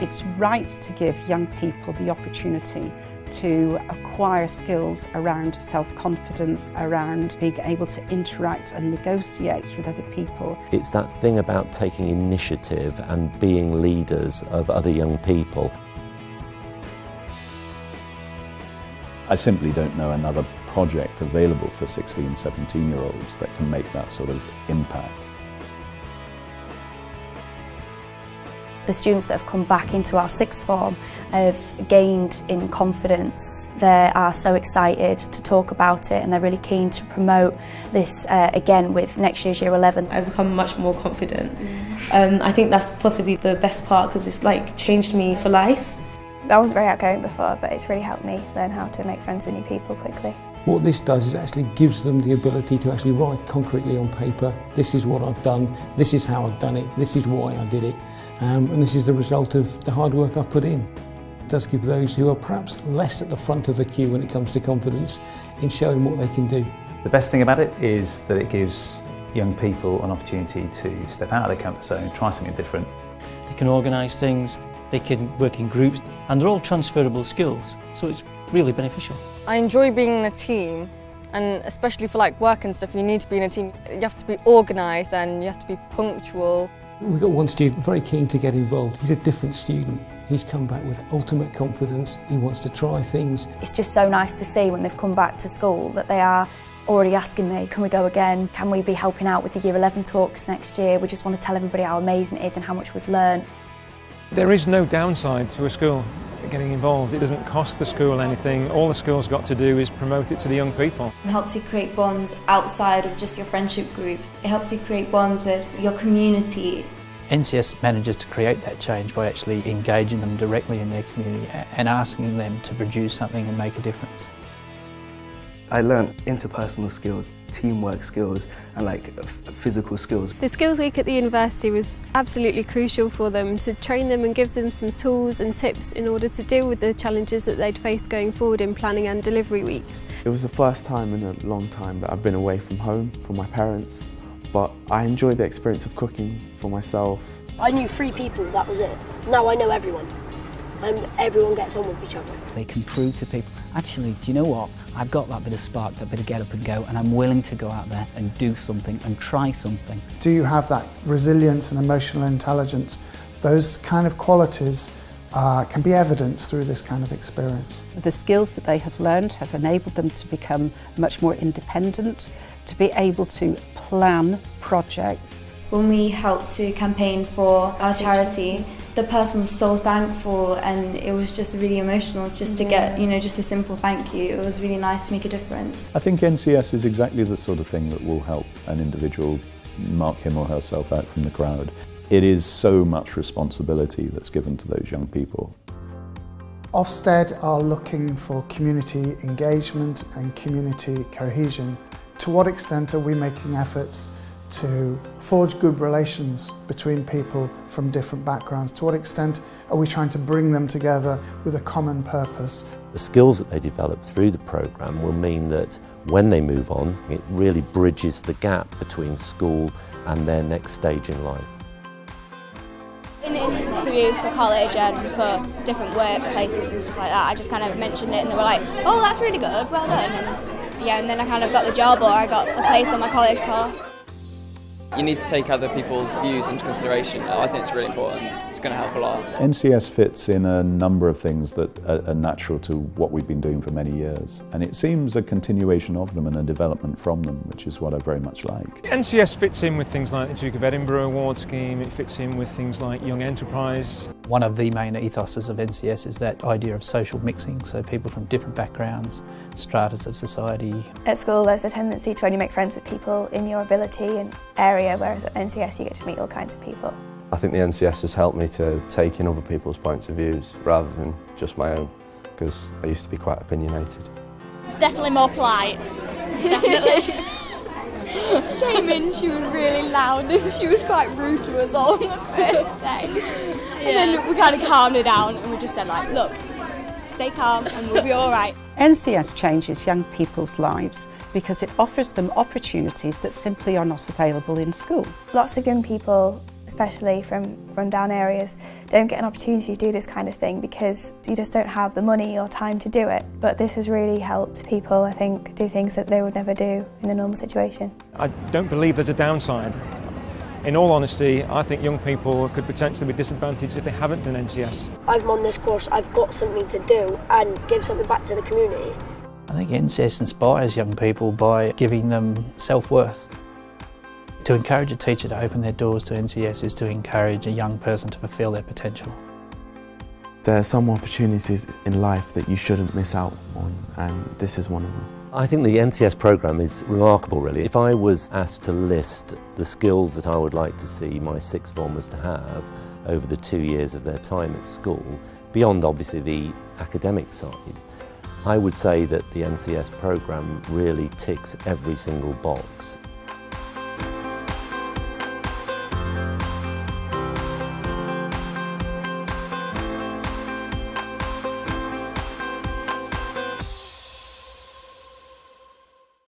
It's right to give young people the opportunity to acquire skills around self-confidence, around being able to interact and negotiate with other people. It's that thing about taking initiative and being leaders of other young people. I simply don't know another project available for 16, 17-year-olds that can make that sort of impact. The students that have come back into our sixth form have gained in confidence. They are so excited to talk about it and they're really keen to promote this again with next year's Year 11. I've become much more confident. I think that's possibly the best part because it's like changed me for life. I wasn't very outgoing before, but it's really helped me learn how to make friends with new people quickly. What this does is actually gives them the ability to actually write concretely on paper, this is what I've done, this is how I've done it, this is why I did it, and this is the result of the hard work I've put in. It does give those who are perhaps less at the front of the queue when it comes to confidence in showing what they can do. The best thing about it is that it gives young people an opportunity to step out of their comfort zone and try something different. They can organise things, they can work in groups, and they're all transferable skills, so it's really beneficial. I enjoy being in a team, and especially for like work and stuff, you need to be in a team. You have to be organised and you have to be punctual. We've got one student very keen to get involved. He's a different student. He's come back with ultimate confidence. He wants to try things. It's just so nice to see when they've come back to school that they are already asking me, can we go again? Can we be helping out with the Year 11 talks next year? We just want to tell everybody how amazing it is and how much we've learned. There is no downside to a school getting involved. It doesn't cost the school anything. All the school's got to do is promote it to the young people. It helps you create bonds outside of just your friendship groups. It helps you create bonds with your community. NCS manages to create that change by actually engaging them directly in their community and asking them to produce something and make a difference. I learned interpersonal skills, teamwork skills and physical skills. The Skills Week at the university was absolutely crucial for them to train them and give them some tools and tips in order to deal with the challenges that they'd face going forward in planning and delivery weeks. It was the first time in a long time that I've been away from home, from my parents, but I enjoyed the experience of cooking for myself. I knew 3 people, that was it. Now I know everyone. And everyone gets on with each other. They can prove to people, actually, do you know what? I've got that bit of spark, that bit of get up and go, and I'm willing to go out there and do something and try something. Do you have that resilience and emotional intelligence? Those kind of qualities can be evidenced through this kind of experience. The skills that they have learned have enabled them to become much more independent, to be able to plan projects. When we helped to campaign for our charity, the person was so thankful and it was just really emotional just to get, just a simple thank you. It was really nice to make a difference. I think NCS is exactly the sort of thing that will help an individual mark him or herself out from the crowd. It is so much responsibility that's given to those young people. Ofsted are looking for community engagement and community cohesion. To what extent are we making efforts to forge good relations between people from different backgrounds? To what extent are we trying to bring them together with a common purpose? The skills that they develop through the programme will mean that when they move on, it really bridges the gap between school and their next stage in life. In interviews for college and for different workplaces and stuff like that, I just kind of mentioned it and they were like, oh, that's really good, well done. And then I kind of got the job or I got a place on my college course. You need to take other people's views into consideration. I think it's really important. It's going to help a lot. NCS fits in a number of things that are natural to what we've been doing for many years. And it seems a continuation of them and a development from them, which is what I very much like. NCS fits in with things like the Duke of Edinburgh Award Scheme. It fits in with things like Young Enterprise. One of the main ethoses of NCS is that idea of social mixing, so people from different backgrounds, stratas of society. At school there's a tendency to only make friends with people in your ability and area, whereas at NCS you get to meet all kinds of people. I think the NCS has helped me to take in other people's points of views rather than just my own, because I used to be quite opinionated. Definitely more polite. Definitely. She came in, she was really loud and she was quite rude to us all on the first day. And then we kind of calmed her down and we just said like, look, stay calm and we'll be all right. NCS changes young people's lives because it offers them opportunities that simply are not available in school. Lots of young people especially from rundown areas, don't get an opportunity to do this kind of thing because you just don't have the money or time to do it. But this has really helped people, I think, do things that they would never do in the normal situation. I don't believe there's a downside. In all honesty, I think young people could potentially be disadvantaged if they haven't done NCS. I'm on this course, I've got something to do and give something back to the community. I think NCS inspires young people by giving them self-worth. To encourage a teacher to open their doors to NCS is to encourage a young person to fulfil their potential. There are some opportunities in life that you shouldn't miss out on, and this is one of them. I think the NCS programme is remarkable, really. If I was asked to list the skills that I would like to see my sixth formers to have over the 2 years of their time at school, beyond obviously the academic side, I would say that the NCS programme really ticks every single box